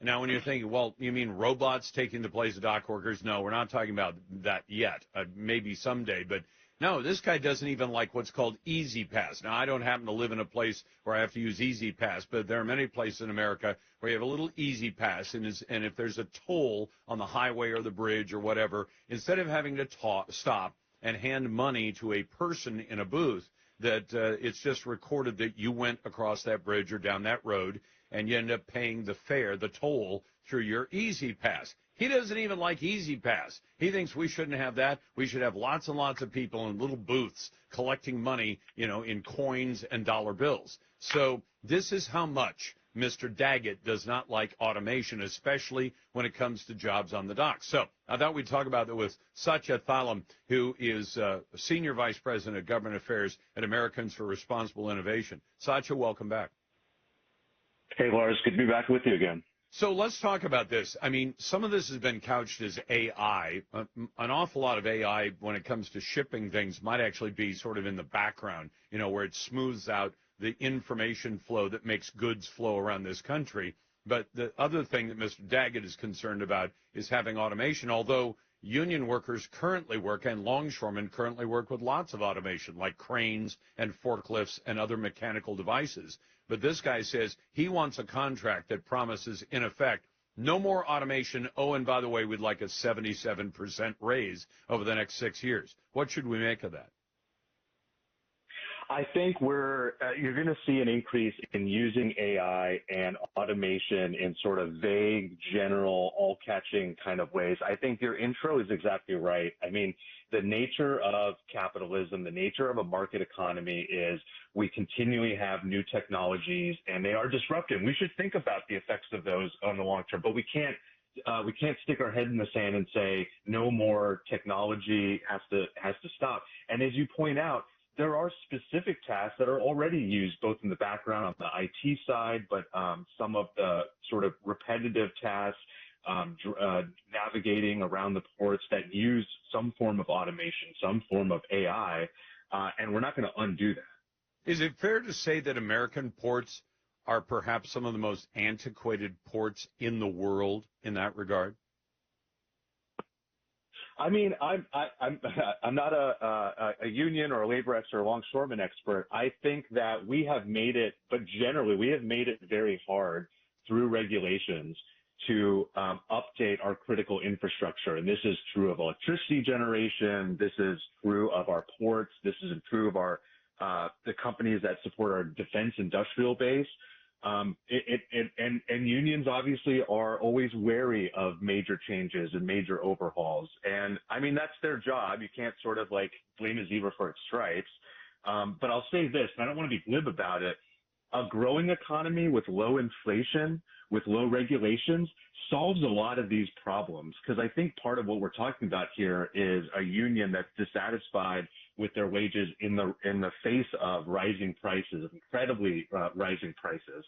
Now, when you're thinking, well, you mean robots taking the place of dock workers? No, we're not talking about that yet. Maybe someday, but no, this guy doesn't even like what's called Easy Pass. Now, I don't happen to live in a place where I have to use Easy Pass, but there are many places in America where you have a little Easy Pass, and if there's a toll on the highway or the bridge or whatever, instead of having to stop and hand money to a person in a booth, that it's just recorded that you went across that bridge or down that road, and you end up paying the fare, the toll, through your Easy Pass. He doesn't even like Easy Pass. He thinks we shouldn't have that. We should have lots and lots of people in little booths collecting money, in coins and dollar bills. So this is how much Mr. Daggett does not like automation, especially when it comes to jobs on the docks. So I thought we'd talk about that with Satya Thalam, who is Senior Vice President of Government Affairs at Americans for Responsible Innovation. Satya, welcome back. Hey, Lars, good to be back with you again. So let's talk about this. I mean, some of this has been couched as AI. An awful lot of AI when it comes to shipping things might actually be sort of in the background, where it smooths out the information flow that makes goods flow around this country. But the other thing that Mr. Daggett is concerned about is having automation, although union workers currently work and longshoremen currently work with lots of automation, like cranes and forklifts and other mechanical devices. But this guy says he wants a contract that promises, in effect, no more automation. Oh, and by the way, we'd like a 77% raise over the next 6 years. What should we make of that? I think you're going to see an increase in using AI and automation in sort of vague, general, all-catching kind of ways. I think your intro is exactly right. I mean, the nature of capitalism, the nature of a market economy is we continually have new technologies and they are disruptive. We should think about the effects of those on the long term, but we can't stick our head in the sand and say no more technology has to stop. And as you point out, there are specific tasks that are already used both in the background on the IT side, but some of the sort of repetitive tasks, navigating around the ports that use some form of automation, some form of AI, and we're not going to undo that. Is it fair to say that American ports are perhaps some of the most antiquated ports in the world in that regard? I mean, I'm not a union or a labor expert or a longshoreman expert. I think that we have made it, but generally we have made it very hard through regulations to update our critical infrastructure. And this is true of electricity generation. This is true of our ports. This is true of our the companies that support our defense industrial base. And unions obviously are always wary of major changes and major overhauls. And I mean, that's their job. You can't sort of like blame a zebra for its stripes. But I'll say this, and I don't want to be glib about it. A growing economy with low inflation, with low regulations, solves a lot of these problems. Because I think part of what we're talking about here is a union that's dissatisfied with their wages in the face of rising prices, incredibly rising prices.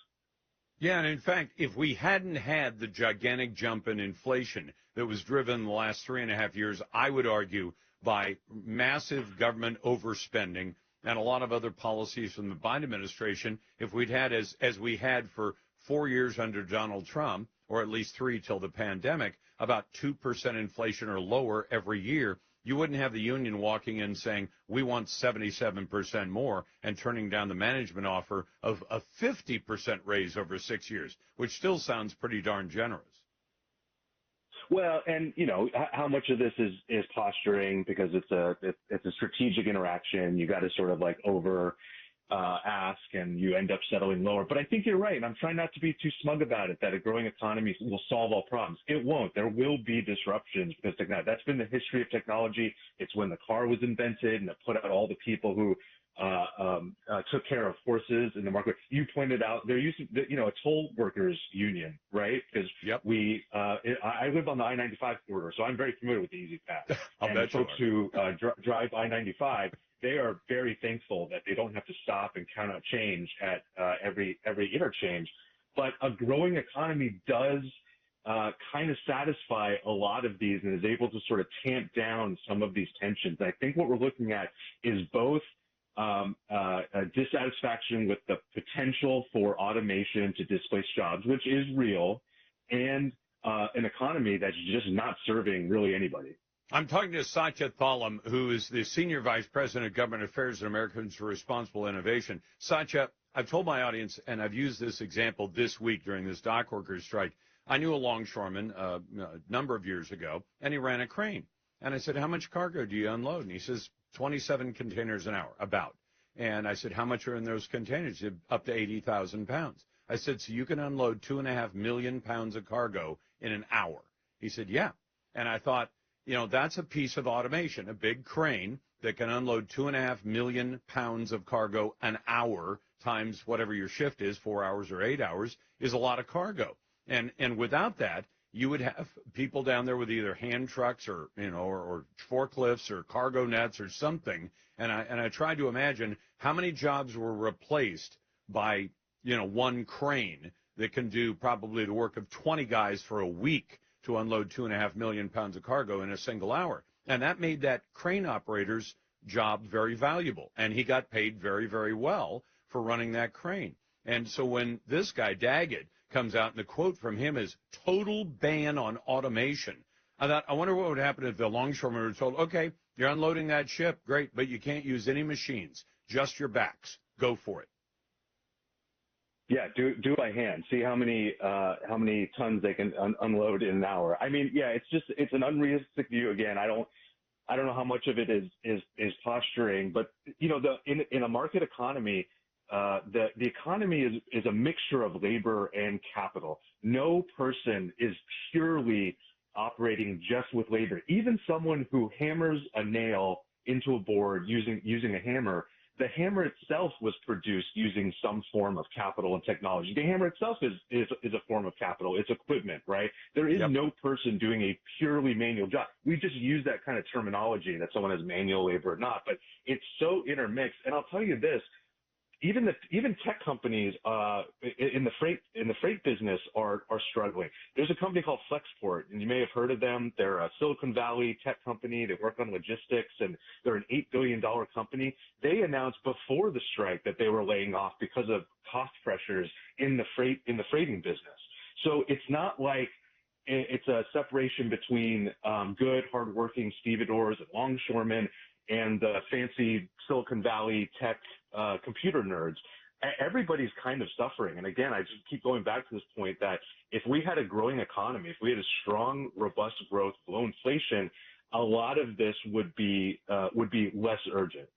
Yeah, and in fact, if we hadn't had the gigantic jump in inflation that was driven in the last 3.5 years, I would argue by massive government overspending and a lot of other policies from the Biden administration, if we'd had, as we had for 4 years under Donald Trump, or at least 3 till the pandemic, about 2% inflation or lower every year, you wouldn't have the union walking in saying, we want 77% more and turning down the management offer of a 50% raise over 6 years, which still sounds pretty darn generous. Well, and how much of this is posturing because it's a strategic interaction. You got to sort of like ask and you end up settling lower. But I think you're right. And I'm trying not to be too smug about it, that a growing economy will solve all problems. It won't. There will be disruptions because that's been the history of technology. It's when the car was invented and it put out all the people who took care of horses in the market. You pointed out there used to be, a toll workers union, right? Because yep. I live on the I-95 corridor, so I'm very familiar with the Easy Pass. And folks who drive I-95, they are very thankful that they don't have to stop and count out change at every interchange. But a growing economy does kind of satisfy a lot of these and is able to sort of tamp down some of these tensions. And I think what we're looking at is both a dissatisfaction with the potential for automation to displace jobs, which is real, and an economy that's just not serving really anybody. I'm talking to Satya Thalam, who is the Senior Vice President of Government Affairs at Americans for Responsible Innovation. Satya, I've told my audience, and I've used this example this week during this dock workers strike. I knew a longshoreman a number of years ago, and he ran a crane. And I said, how much cargo do you unload? And he says, 27 containers an hour, about. And I said, how much are in those containers? He said, up to 80,000 pounds. I said, so you can unload 2.5 million pounds of cargo in an hour? He said, yeah. And I thought, that's a piece of automation, a big crane that can unload 2.5 million pounds of cargo an hour times whatever your shift is, 4 hours or 8 hours, is a lot of cargo. And without that, you would have people down there with either hand trucks or, or forklifts or cargo nets or something. And I tried to imagine how many jobs were replaced by, one crane that can do probably the work of 20 guys for a week to unload 2.5 million pounds of cargo in a single hour. And that made that crane operator's job very valuable. And he got paid very, very well for running that crane. And so when this guy, Daggett, comes out, and the quote from him is total ban on automation, I thought, I wonder what would happen if the longshoremen were told, okay, you're unloading that ship, great, but you can't use any machines, just your backs. Go for it. Yeah, do by hand. See how many tons they can unload in an hour. I mean, yeah, it's an unrealistic view. Again, I don't know how much of it is posturing, but in a market economy, the economy is a mixture of labor and capital. No person is purely operating just with labor. Even someone who hammers a nail into a board using a hammer, the hammer itself was produced using some form of capital and technology. The hammer itself is a form of capital. It's equipment, right? There is no person doing a purely manual job. We just use that kind of terminology that someone has manual labor or not, but it's so intermixed. And I'll tell you this, even tech companies in the freight business are struggling. There's a company called Flexport, and you may have heard of them. They're a Silicon Valley tech company. They work on logistics, and they're an $8 billion company. They announced before the strike that they were laying off because of cost pressures in the freighting business. So it's not like it's a separation between good, hardworking stevedores and longshoremen and fancy Silicon Valley tech computer nerds. Everybody's kind of suffering. And again, I just keep going back to this point that if we had a growing economy, if we had a strong, robust growth, low inflation, a lot of this would be less urgent.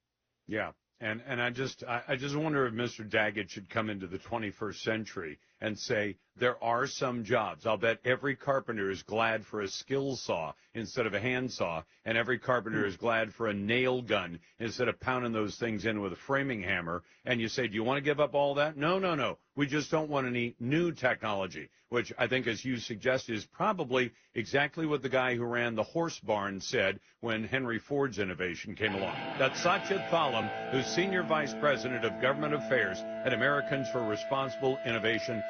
Yeah. And I just wonder if Mr. Daggett should come into the 21st century and say there are some jobs. I'll bet every carpenter is glad for a skill saw instead of a handsaw, and every carpenter is glad for a nail gun instead of pounding those things in with a framing hammer. And you say, do you want to give up all that? No. We just don't want any new technology, which I think, as you suggested, is probably exactly what the guy who ran the horse barn said when Henry Ford's innovation came along. That's Satya Thalam, who's Senior Vice President of Government Affairs at Americans for Responsible Innovation.